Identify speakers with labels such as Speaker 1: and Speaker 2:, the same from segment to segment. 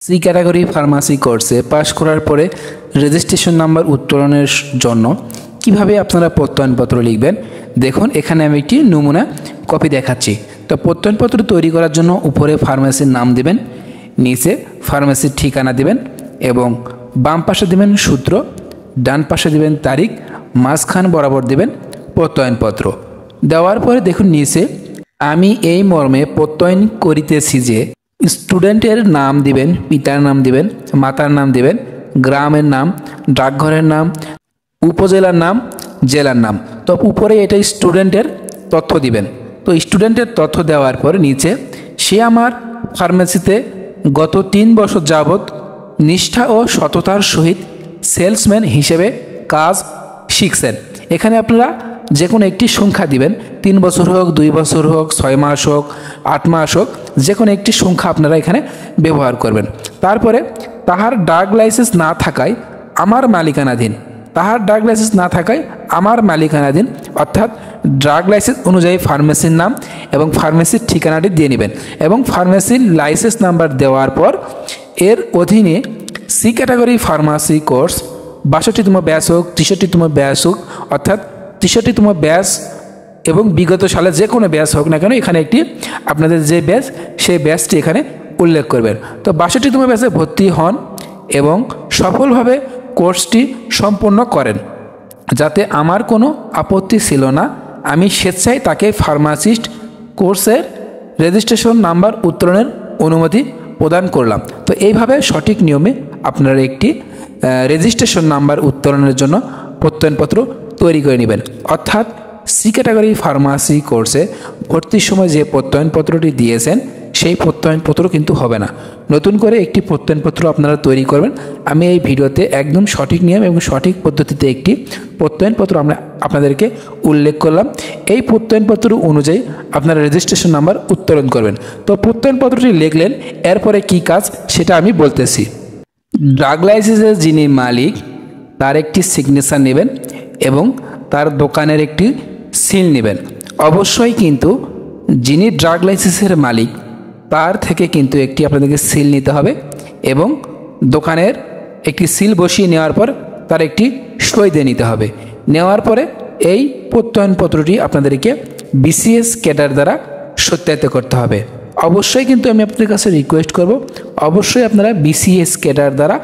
Speaker 1: C category pharmacy কোর্সে পাশ করার পরে রেজিস্ট্রেশন নাম্বার উত্তোলনের জন্য কিভাবে আপনারা প্রত্যয়নপত্র লিখবেন দেখুন। এখানে আমি একটি নমুনা কপি দেখাচ্ছি। তো প্রত্যয়নপত্র তৈরি করার জন্য উপরে ফার্মেসির নাম দিবেন, নিচে ফার্মেসির ঠিকানা দিবেন এবং বাম পাশে দিবেন সূত্র, ডান পাশে দিবেন তারিখ, মাঝখান বরাবর দিবেন প্রত্যয়নপত্র। দেওয়ার পরে দেখুন নিচে আমি এই মর্মে প্রত্যয়ন করিতেছি যে স্টুডেন্টের নাম দিবেন, পিতার নাম দিবেন, মাতার নাম দিবেন, গ্রামের নাম, ডাকঘরের নাম, উপজেলার নাম, জেলার নাম। তো উপরে এটা স্টুডেন্টের তথ্য দিবেন। তো স্টুডেন্টের তথ্য দেওয়ার পর নিচে সে আমার ফার্মেসিতে গত 3 বছর যাবৎ নিষ্ঠা ও সততার সহিত সেলসম্যান হিসেবে কাজ শিখছেন। এখানে আপনারা যে কোনো একটি সংখ্যা দিবেন, 3 বছর হোক, 2 বছর হোক, 6 মাস হোক, 8 মাস হোক, যে কোনো একটি সংখ্যা আপনারা এখানে ব্যবহার করবেন। তারপরে তাহার ড্রাগ লাইসেন্স না থাকায় আমার মালিকানাধীন, তাহার ড্রাগ লাইসেন্স না থাকায় আমার মালিকানাধীন, অর্থাৎ ড্রাগ লাইসেন্স অনুযায়ী ফার্মেসির নাম এবং ফার্মেসির ঠিকানাটি দিয়ে নেবেন এবং ফার্মেসির লাইসেন্স নাম্বার দেওয়ার পর এর অধীনে সি ক্যাটাগরি ফার্মাসি কোর্স 62তম ব্যাচ হোক, 63তম ব্যাচ হোক, অর্থাৎ 63তম ব্যাচ এবং বিগত সালে যে কোনো ব্যাচ হোক না কেন এখানে একটি আপনাদের যে ব্যাচ সেই ব্যাচটি এখানে উল্লেখ করবেন। তো 62তম ব্যাচে ভর্তি হন এবং সফলভাবে কোর্সটি সম্পন্ন করেন। যাতে আমার কোনো আপত্তি ছিল না, আমি স্বেচ্ছায় তাকে ফার্মাসিস্ট কোর্সের রেজিস্ট্রেশন নাম্বার উত্তোলনের অনুমতি প্রদান করলাম। তো এইভাবে সঠিক নিয়মে আপনারা একটি রেজিস্ট্রেশন নাম্বার উত্তোলনের জন্য প্রত্যয়নপত্র তৈরি করে নেবেন। অর্থাৎ সি ক্যাটাগরি ফার্মাসি কোর্সে ভর্তির সময় যে প্রত্যয়নপত্রটি দিয়েছেন সেই প্রত্যয়নপত্র কিন্তু হবে না, নতুন করে একটি প্রত্যয়নপত্র আপনারা তৈরি করবেন। আমি এই ভিডিওতে একদম সঠিক নিয়ম এবং সঠিক পদ্ধতিতে একটি প্রত্যয়নপত্র আমরা আপনাদেরকে উল্লেখ করলাম। এই প্রত্যয়নপত্র অনুযায়ী আপনারা রেজিস্ট্রেশন নাম্বার উত্তোলন করবেন। তো প্রত্যয়নপত্রটি লিখলেন, এরপরে কি কাজ সেটা আমি বলতেছি। ড্রাগ লাইসেন্সের যিনি মালিক তার একটি সিগনেচার নেবেন এবং তার দোকানের একটি সিল নেবেন। অবশ্যই কিন্তু যিনি ড্রাগ লাইসেন্সের মালিক তার থেকে কিন্তু একটি আপনাদেরকে সিল নিতে হবে এবং দোকানের একটি সিল বসিয়ে নেওয়ার পর তার একটি সই দিয়ে নিতে হবে। নেওয়ার পরে এই প্রত্যয়নপত্রটি আপনাদেরকে বিসিএস ক্যাডার দ্বারা সত্যায়িত করতে হবে। অবশ্যই কিন্তু আমি আপনাদের কাছে রিকোয়েস্ট করব, অবশ্যই আপনারা বিসিএস ক্যাডার দ্বারা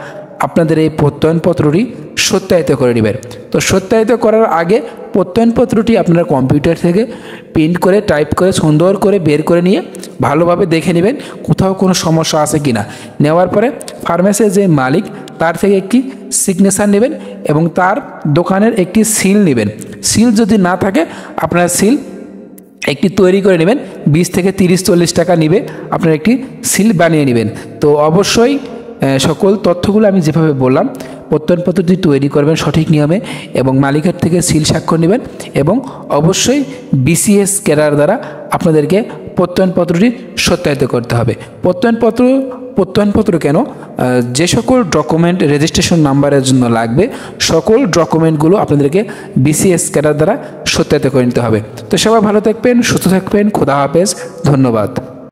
Speaker 1: আপনাদের এই প্রত্যয়নপত্রটি সত্যায়িত করে নেবেন। তো সত্যায়িত করার আগে প্রত্যয়নপত্রটি আপনারা কম্পিউটার থেকে প্রিন্ট করে টাইপ করে সুন্দর করে বের করে নিয়ে ভালোভাবে দেখে নেবেন কোথাও কোনো সমস্যা আছে কিনা। নেওয়ার পরে ফার্মেসির যে মালিক তার থেকে একটি সিগনেচার নেবেন এবং তার দোকানের একটি সিল নেবেন। সিল যদি না থাকে আপনারা সিল একটি তৈরি করে নেবেন, 20 থেকে 30-40 টাকা নিবে, আপনারা একটি সিল বানিয়ে নেবেন। তো অবশ্যই সকল তথ্যগুলো আমি যেভাবে বললাম প্রত্যয়নপত্রটি তৈরি করবেন সঠিক নিয়মে এবং মালিকের থেকে সিল স্বাক্ষর নেবেন এবং অবশ্যই বিসিএস ক্যাডার দ্বারা আপনাদেরকে প্রত্যয়নপত্রটি সত্যায়িত করতে হবে। প্রত্যয়নপত্র কেন, যে সকল ডকুমেন্ট রেজিস্ট্রেশন নাম্বারের জন্য লাগবে সকল ডকুমেন্টগুলো আপনাদেরকে বিসিএস ক্যাডার দ্বারা সত্যায়িত করে নিতে হবে। তো সবাই ভালো থাকবেন, সুস্থ থাকবেন, খোদা হাফেজ, ধন্যবাদ।